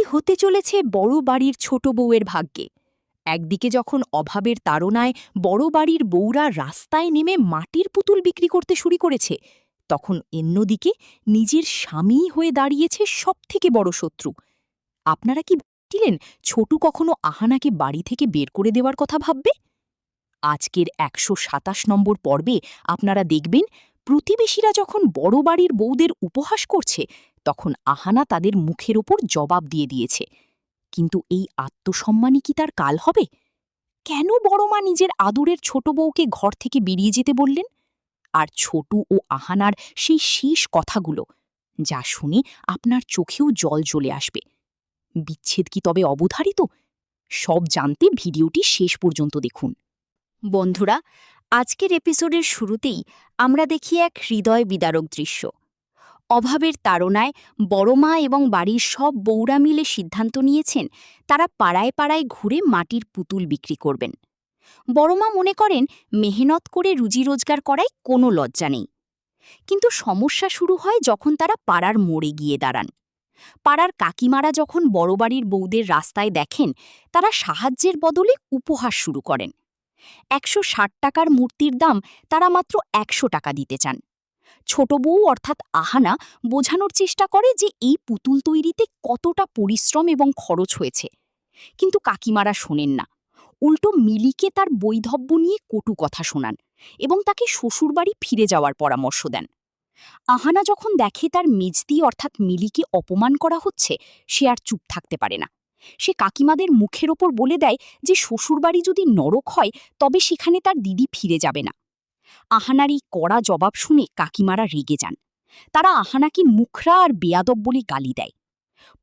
হতে চলেছে বড় বাড়ির ছোট বউয়ের ভাগ্যে। একদিকে যখন অভাবের তাড়নায় বড় বাড়ির বউরা রাস্তায় নেমে মাটির পুতুল বিক্রি করতে শুরু করেছে, তখন অন্যদিকে নিজের স্বামীই হয়ে দাঁড়িয়েছে সবথেকে বড় শত্রু। আপনারা কি ভাবছিলেন ছোটু কখনো আহানাকে বাড়ি থেকে বের করে দেওয়ার কথা ভাববে? আজকের ১২৭ নম্বর পর্বে আপনারা দেখবেন প্রতিবেশীরা যখন বড় বাড়ির বউদের উপহাস করছে, তখন আহানা তাদের মুখের ওপর জবাব দিয়ে দিয়েছে। কিন্তু এই আত্মসম্মানই কি তার কাল হবে? কেন বড়মা নিজের আদরের ছোট বউকে ঘর থেকে বেরিয়ে যেতে বললেন? আর ছোটু ও আহানার সেই শেষ কথাগুলো, যা শুনে আপনার চোখেও জল চলে আসবে। বিচ্ছেদ কি তবে অবধারিত? সব জানতে ভিডিওটি শেষ পর্যন্ত দেখুন। বন্ধুরা, আজকের এপিসোডের শুরুতেই আমরা দেখি এক হৃদয় বিদারক দৃশ্য। অভাবের তাড়নায় বড়মা এবং বাড়ির সব বউরা মিলে সিদ্ধান্ত নিয়েছেন তারা পাড়ায় পাড়ায় ঘুরে মাটির পুতুল বিক্রি করবেন। বড়মা মনে করেন মেহনত করে রুজি রোজগার করায় কোনো লজ্জা নেই। কিন্তু সমস্যা শুরু হয় যখন তারা পাড়ার মোড়ে গিয়ে দাঁড়ান। পাড়ার কাকিমারা যখন বড় বাড়ির বউদের রাস্তায় দেখেন, তারা সাহায্যের বদলে উপহাস শুরু করেন। ১৬০ টাকার মূর্তির দাম তারা মাত্র ১০০ টাকা দিতে চান। ছোট বউ অর্থাৎ আহানা বোঝানোর চেষ্টা করে যে এই পুতুল তৈরিতে কতটা পরিশ্রম এবং খরচ হয়েছে। কিন্তু কাকিমারা শোনেন না, উল্টো মিলিকে তার বৈধব্য নিয়ে কটু কথা শোনান এবং তাকে শ্বশুরবাড়ি ফিরে যাওয়ার পরামর্শ দেন। আহানা যখন দেখে তার মেজদি অর্থাৎ মিলিকে অপমান করা হচ্ছে, সে আর চুপ থাকতে পারে না। সে কাকিমাদের মুখের ওপর বলে দেয় যে শ্বশুরবাড়ি যদি নরক হয়, তবে সেখানে তার দিদি ফিরে যাবে না। আহানার এই কড়া জবাব শুনে কাকিমারা রেগে যান। তারা আহানাকে মুখরা আর বেয়াদব বলে গালি দেয়।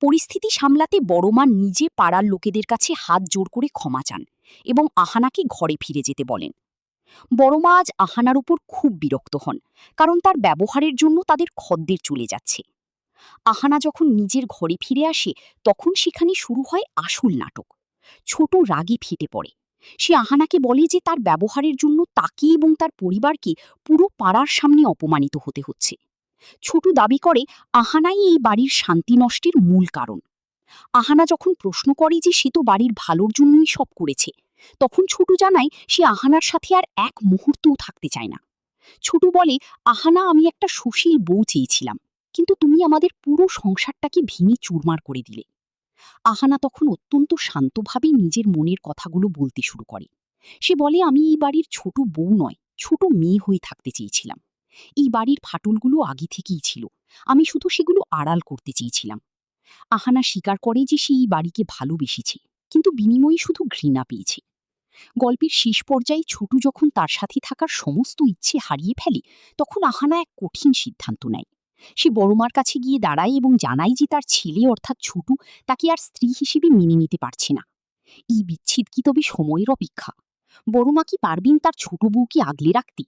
পরিস্থিতি সামলাতে বড়মা নিজে পাড়ার লোকেদের কাছে হাত জোর করে ক্ষমা চান এবং আহানাকে ঘরে ফিরে যেতে বলেন। বড়মা আজ আহানার উপর খুব বিরক্ত হন, কারণ তার ব্যবহারের জন্য তাদের খদ্দের চলে যাচ্ছে। আহানা যখন নিজের ঘরে ফিরে আসে, তখন সেখানে শুরু হয় আসল নাটক। ছোট রাগে ফেটে পড়ে। সে আহানাকে বলে যে তার ব্যবহারের জন্য তাকে এবং তার পরিবারকে পুরো পাড়ার সামনে অপমানিত হতে হচ্ছে। ছোট দাবি করে আহানাই এই বাড়ির শান্তি নষ্টের মূল কারণ। আহানা যখন প্রশ্ন করে যে সে তো বাড়ির ভালোর জন্যই সব করেছে, তখন ছোট জানায় সে আহানার সাথে আর এক মুহূর্তও থাকতে চায় না। ছোট বলে, আহানা, আমি একটা সুশীল বউ চেয়েছিলাম, কিন্তু তুমি আমাদের পুরো সংসারটাকে ভেঙে চুরমার করে দিলে। আহানা তখন অত্যন্ত শান্তভাবে নিজের মনের কথাগুলো বলতে শুরু করে। সে বলে, আমি এই বাড়ির ছোট বউ নয়, ছোট মেয়ে হয়ে থাকতে চেয়েছিলাম। এই বাড়ির ফাটলগুলো আগে থেকেই ছিল, আমি শুধু সেগুলো আড়াল করতে চেয়েছিলাম। আহানা স্বীকার করে যে সে এই বাড়িকে ভালোবেসেছে, কিন্তু বিনিময়ে শুধু ঘৃণা পেয়েছে। গল্পের শেষ পর্যায়ে ছোটু যখন তার সাথে থাকার সমস্ত ইচ্ছে হারিয়ে ফেলে, তখন আহানা এক কঠিন সিদ্ধান্ত নেয়। সে বড়মার কাছে গিয়ে দাঁড়ায় এবং জানায় যে তার ছেলে অর্থাৎ ছোটু তাকে আর স্ত্রী হিসেবে মেনে নিতে পারছে না। এই বিচ্ছেদ কি তবে সময়ের অপেক্ষা? বড়মা কি পারবেন তার ছোট বউকে আগলে রাখতে?